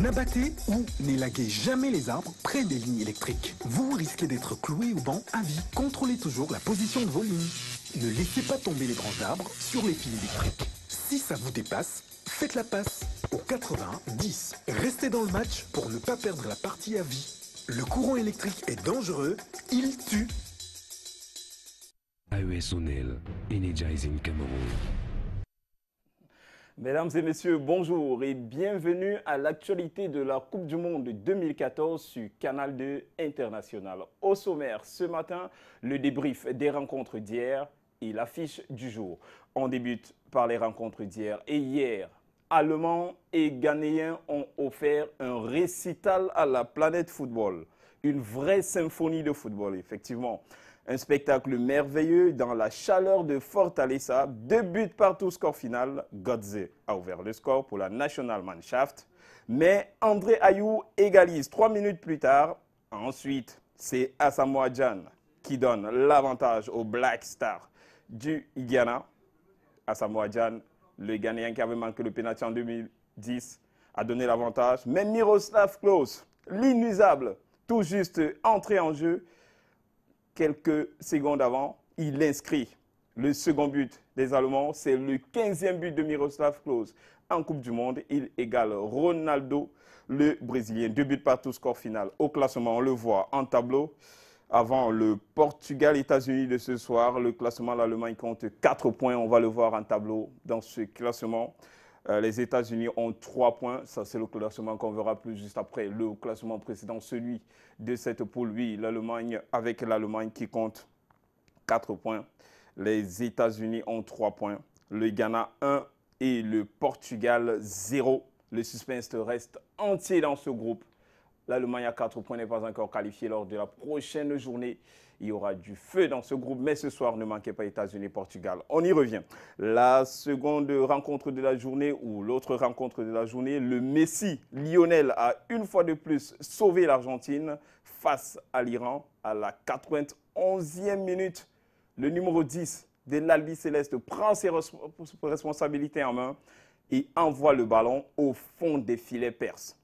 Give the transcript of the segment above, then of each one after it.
N'abattez ou n'élaguez jamais les arbres près des lignes électriques. Vous risquez d'être cloué au banc à vie. Contrôlez toujours la position de vos lignes. Ne laissez pas tomber les branches d'arbres sur les fils électriques. Si ça vous dépasse, faites la passe au 80-10. Restez dans le match pour ne pas perdre la partie à vie. Le courant électrique est dangereux, il tue. AES Onel, Energizing Cameroun. Mesdames et messieurs, bonjour et bienvenue à l'actualité de la Coupe du Monde 2014 sur Canal 2 International. Au sommaire, ce matin, le débrief des rencontres d'hier et l'affiche du jour. On débute par les rencontres d'hier et hier. Allemands et Ghanéens ont offert un récital à la planète football. Une vraie symphonie de football, effectivement. Un spectacle merveilleux dans la chaleur de Fortaleza. 2 buts partout, score final. Godze a ouvert le score pour la Nationalmannschaft. Mais André Ayou égalise 3 minutes plus tard. Ensuite, c'est Asamoah Gyan qui donne l'avantage au Black Star du Ghana. Asamoah Gyan, le Ghanéen qui avait manqué le pénalty en 2010, a donné l'avantage. Mais Miroslav Klose, l'inusable, tout juste entré en jeu, quelques secondes avant, il inscrit le second but des Allemands. C'est le 15e but de Miroslav Klose en Coupe du Monde. Il égale Ronaldo, le Brésilien. 2 buts partout, score final. Au classement, on le voit en tableau. Avant le Portugal-États-Unis de ce soir, le classement, l'Allemagne compte 4 points. On va le voir en tableau dans ce classement. Les États-Unis ont 3 points. Ça, c'est le classement qu'on verra plus juste après. Le classement précédent, celui de cette poule, oui, l'Allemagne, avec l'Allemagne qui compte 4 points. Les États-Unis ont 3 points. Le Ghana 1 et le Portugal 0. Le suspense reste entier dans ce groupe. L'Allemagne à 4 points n'est pas encore qualifiée. Lors de la prochaine journée, il y aura du feu dans ce groupe. Mais ce soir, ne manquez pas États-Unis-Portugal. On y revient. La seconde rencontre de la journée ou l'autre rencontre de la journée, le Messi Lionel a une fois de plus sauvé l'Argentine face à l'Iran à la 91e minute. Le numéro 10 de l'Albi Céleste prend ses responsabilités en main et envoie le ballon au fond des filets perses.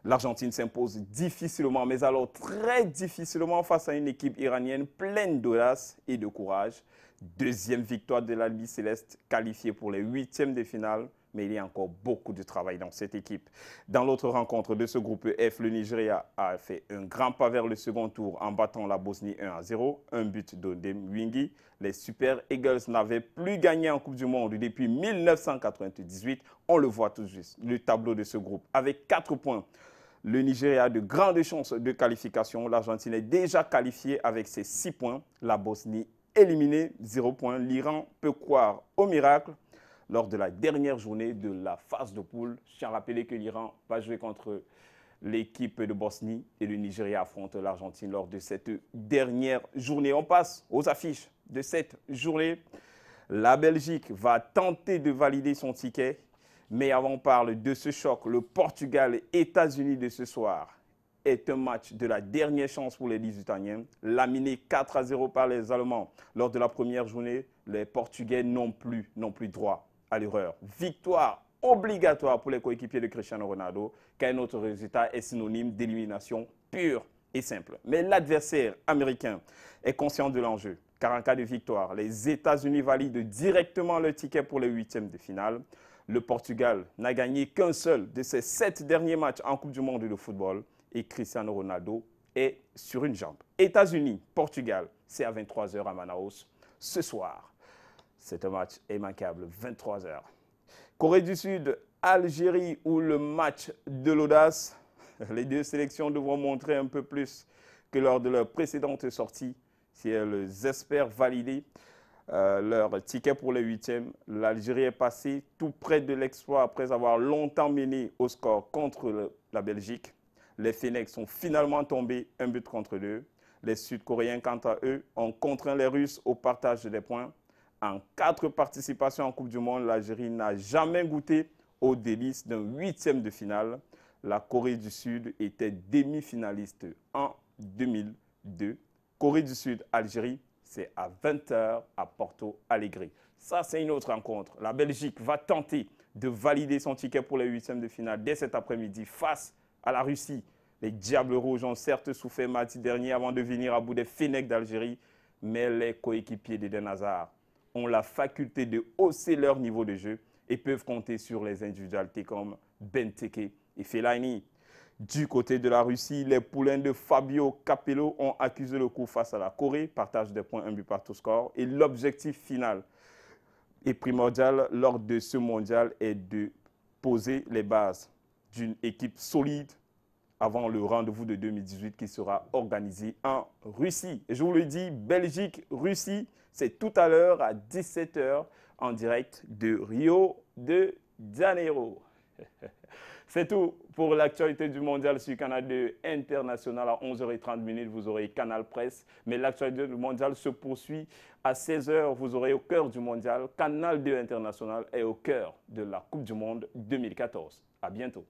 L'Argentine s'impose difficilement, mais alors très difficilement face à une équipe iranienne pleine d'audace et de courage. Deuxième victoire de l'Albi Céleste qualifiée pour les 8e de finale, mais il y a encore beaucoup de travail dans cette équipe. Dans l'autre rencontre de ce groupe F, le Nigeria a fait un grand pas vers le second tour en battant la Bosnie 1-0, un but d'Odem Wingi. Les Super Eagles n'avaient plus gagné en Coupe du Monde depuis 1998. On le voit tout juste, le tableau de ce groupe, avec 4 points. Le Nigeria a de grandes chances de qualification. L'Argentine est déjà qualifiée avec ses 6 points. La Bosnie éliminée, 0 points. L'Iran peut croire au miracle. Lors de la dernière journée de la phase de poule, je tiens à rappeler que l'Iran va jouer contre l'équipe de Bosnie et le Nigeria affronte l'Argentine lors de cette dernière journée. On passe aux affiches de cette journée. La Belgique va tenter de valider son ticket. Mais avant, on parle de ce choc. Le Portugal et États-Unis de ce soir est un match de la dernière chance pour les 18-Italiens. Laminé 4-0 par les Allemands lors de la première journée, les Portugais n'ont plus droit à l'erreur. Victoire obligatoire pour les coéquipiers de Cristiano Ronaldo, car un autre résultat est synonyme d'élimination pure et simple. Mais l'adversaire américain est conscient de l'enjeu, car en cas de victoire, les États-Unis valident directement le ticket pour les 8e de finale. Le Portugal n'a gagné qu'un seul de ses 7 derniers matchs en Coupe du Monde de football et Cristiano Ronaldo est sur une jambe. États-Unis, Portugal, c'est à 23 h à Manaus ce soir. C'est un match immanquable, 23 h. Corée du Sud, Algérie ou le match de l'audace. Les deux sélections devront montrer un peu plus que lors de leur précédente sortie si elles espèrent valider leur ticket pour les 8e. L'Algérie est passée tout près de l'exploit après avoir longtemps mené au score contre la Belgique. Les Fennecs sont finalement tombés 1 but contre 2. Les Sud-Coréens, quant à eux, ont contraint les Russes au partage des points. En 4 participations en Coupe du Monde, l'Algérie n'a jamais goûté aux délices d'un 8e de finale. La Corée du Sud était demi-finaliste en 2002. Corée du Sud, Algérie, c'est à 20 h à Porto Alegre. Ça, c'est une autre rencontre. La Belgique va tenter de valider son ticket pour les huitièmes de finale dès cet après-midi face à la Russie. Les Diables Rouges ont certes souffert mardi dernier avant de venir à bout des Fennecs d'Algérie, mais les coéquipiers d'Eden Hazard ont la faculté de hausser leur niveau de jeu et peuvent compter sur les individualités comme Benteke et Fellaini. Du côté de la Russie, les poulains de Fabio Capello ont accusé le coup face à la Corée, partage des points, un but partout score. Et l'objectif final et primordial lors de ce mondial est de poser les bases d'une équipe solide avant le rendez-vous de 2018 qui sera organisé en Russie. Et je vous le dis, Belgique-Russie, c'est tout à l'heure à 17 h en direct de Rio de Janeiro. C'est tout pour l'actualité du mondial sur Canal 2 International à 11h30. Vous aurez Canal Presse. Mais l'actualité du mondial se poursuit à 16 h. Vous aurez au cœur du mondial. Canal 2 International est au cœur de la Coupe du Monde 2014. À bientôt.